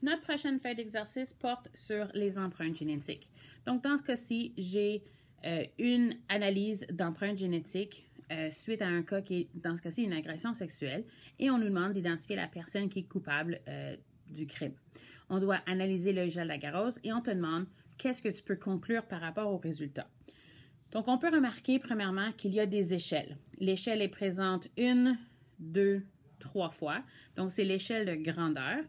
Notre prochaine feuille d'exercice porte sur les empreintes génétiques. Donc, dans ce cas-ci, j'ai une analyse d'empreintes génétiques suite à un cas qui est, dans ce cas-ci, une agression sexuelle et on nous demande d'identifier la personne qui est coupable du crime. On doit analyser le gel d'agarose et on te demande qu'est-ce que tu peux conclure par rapport aux résultats. Donc, on peut remarquer, premièrement, qu'il y a des échelles. L'échelle est présente 1, 2, 3 fois. Donc, c'est l'échelle de grandeur.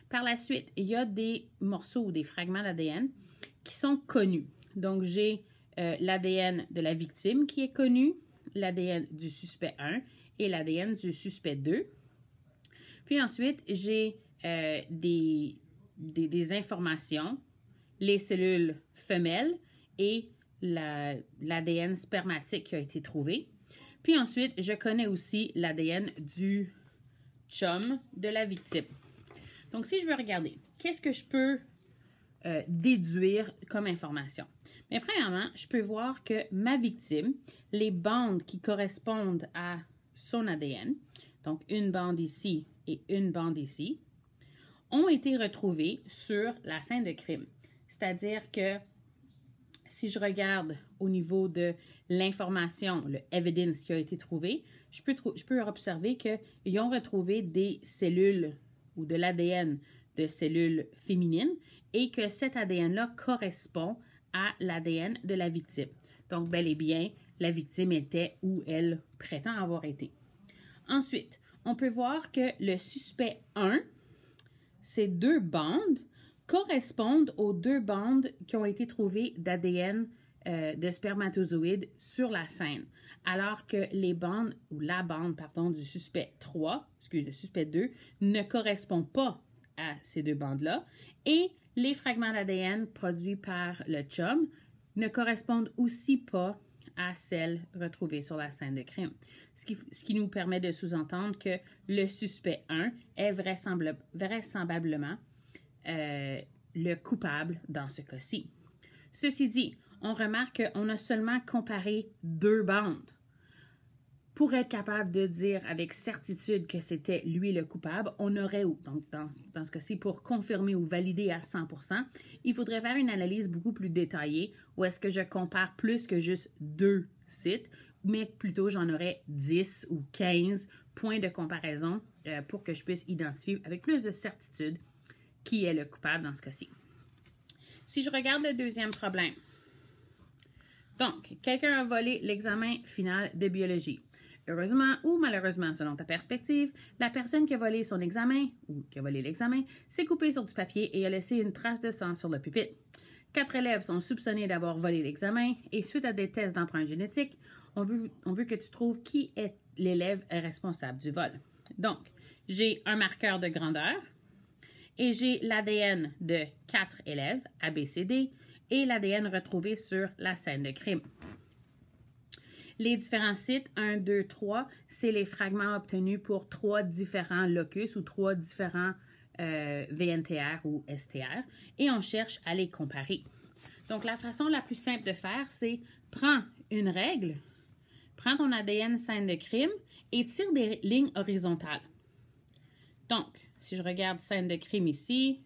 Par la suite, il y a des morceaux ou des fragments d'ADN qui sont connus. Donc, j'ai l'ADN de la victime qui est connu, l'ADN du suspect 1 et l'ADN du suspect 2. Puis ensuite, j'ai des informations, les cellules femelles et l'ADN spermatique qui a été trouvé. Puis ensuite, je connais aussi l'ADN du chum de la victime. Donc, si je veux regarder, qu'est-ce que je peux déduire comme information? Mais premièrement, je peux voir que ma victime, les bandes qui correspondent à son ADN, donc une bande ici et une bande ici, ont été retrouvées sur la scène de crime. C'est-à-dire que si je regarde au niveau de l'information, le evidence qui a été trouvé, je peux observer qu'ils ont retrouvé des cellules ou de l'ADN de cellules féminines et que cet ADN-là correspond à l'ADN de la victime. Donc, bel et bien, la victime était où elle prétend avoir été. Ensuite, on peut voir que le suspect 1, ces deux bandes correspondent aux deux bandes qui ont été trouvées d'ADN de spermatozoïdes sur la scène, alors que les bandes, ou la bande, pardon, du suspect 3, le suspect 2, ne correspond pas à ces deux bandes-là, et les fragments d'ADN produits par le chum ne correspondent aussi pas à celles retrouvées sur la scène de crime. Ce qui nous permet de sous-entendre que le suspect 1 est vraisemblablement le coupable dans ce cas-ci. Ceci dit, on remarque qu'on a seulement comparé deux bandes. Pour être capable de dire avec certitude que c'était lui le coupable, on aurait, donc dans ce cas-ci, pour confirmer ou valider à 100%, il faudrait faire une analyse beaucoup plus détaillée où est-ce que je compare plus que juste deux sites, mais plutôt j'en aurais 10 ou 15 points de comparaison pour que je puisse identifier avec plus de certitude qui est le coupable dans ce cas-ci. Si je regarde le deuxième problème, donc, quelqu'un a volé l'examen final de biologie. Heureusement ou malheureusement, selon ta perspective, la personne qui a volé son examen ou qui a volé l'examen s'est coupée sur du papier et a laissé une trace de sang sur le pupitre. 4 élèves sont soupçonnés d'avoir volé l'examen et suite à des tests d'empreintes génétiques, on veut que tu trouves qui est l'élève responsable du vol. Donc, j'ai un marqueur de grandeur et j'ai l'ADN de 4 élèves, ABCD, et l'ADN retrouvé sur la scène de crime. Les différents sites, 1, 2, 3, c'est les fragments obtenus pour 3 différents locus ou 3 différents VNTR ou STR et on cherche à les comparer. Donc, la façon la plus simple de faire, c'est prends une règle, prends ton ADN scène de crime et tire des lignes horizontales. Donc, si je regarde scène de crime ici,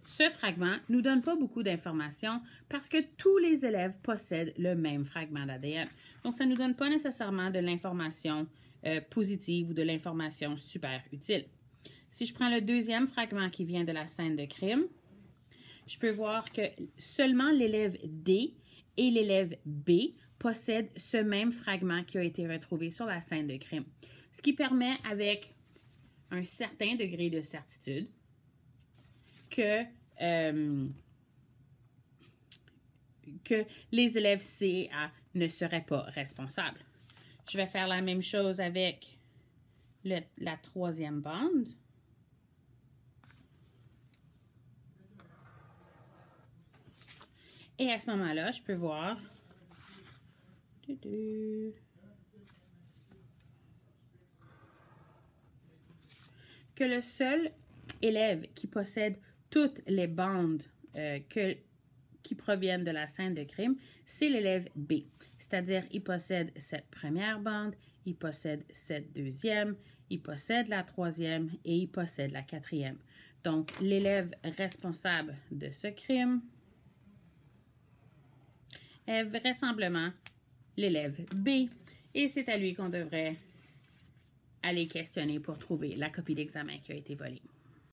ce fragment ne nous donne pas beaucoup d'informations parce que tous les élèves possèdent le même fragment d'ADN. Donc, ça ne nous donne pas nécessairement de l'information positive ou de l'information super utile. Si je prends le deuxième fragment qui vient de la scène de crime, je peux voir que seulement l'élève D et l'élève B possèdent ce même fragment qui a été retrouvé sur la scène de crime. Ce qui permet, avec un certain degré de certitude, que les élèves C et A ne seraient pas responsables. Je vais faire la même chose avec la troisième bande. Et à ce moment-là, je peux voir que le seul élève qui possède toutes les bandes qui proviennent de la scène de crime, c'est l'élève B. C'est-à-dire, il possède cette première bande, il possède cette deuxième, il possède la troisième et il possède la quatrième. Donc, l'élève responsable de ce crime est vraisemblablement l'élève B. Et c'est à lui qu'on devrait aller questionner pour trouver la copie d'examen qui a été volée.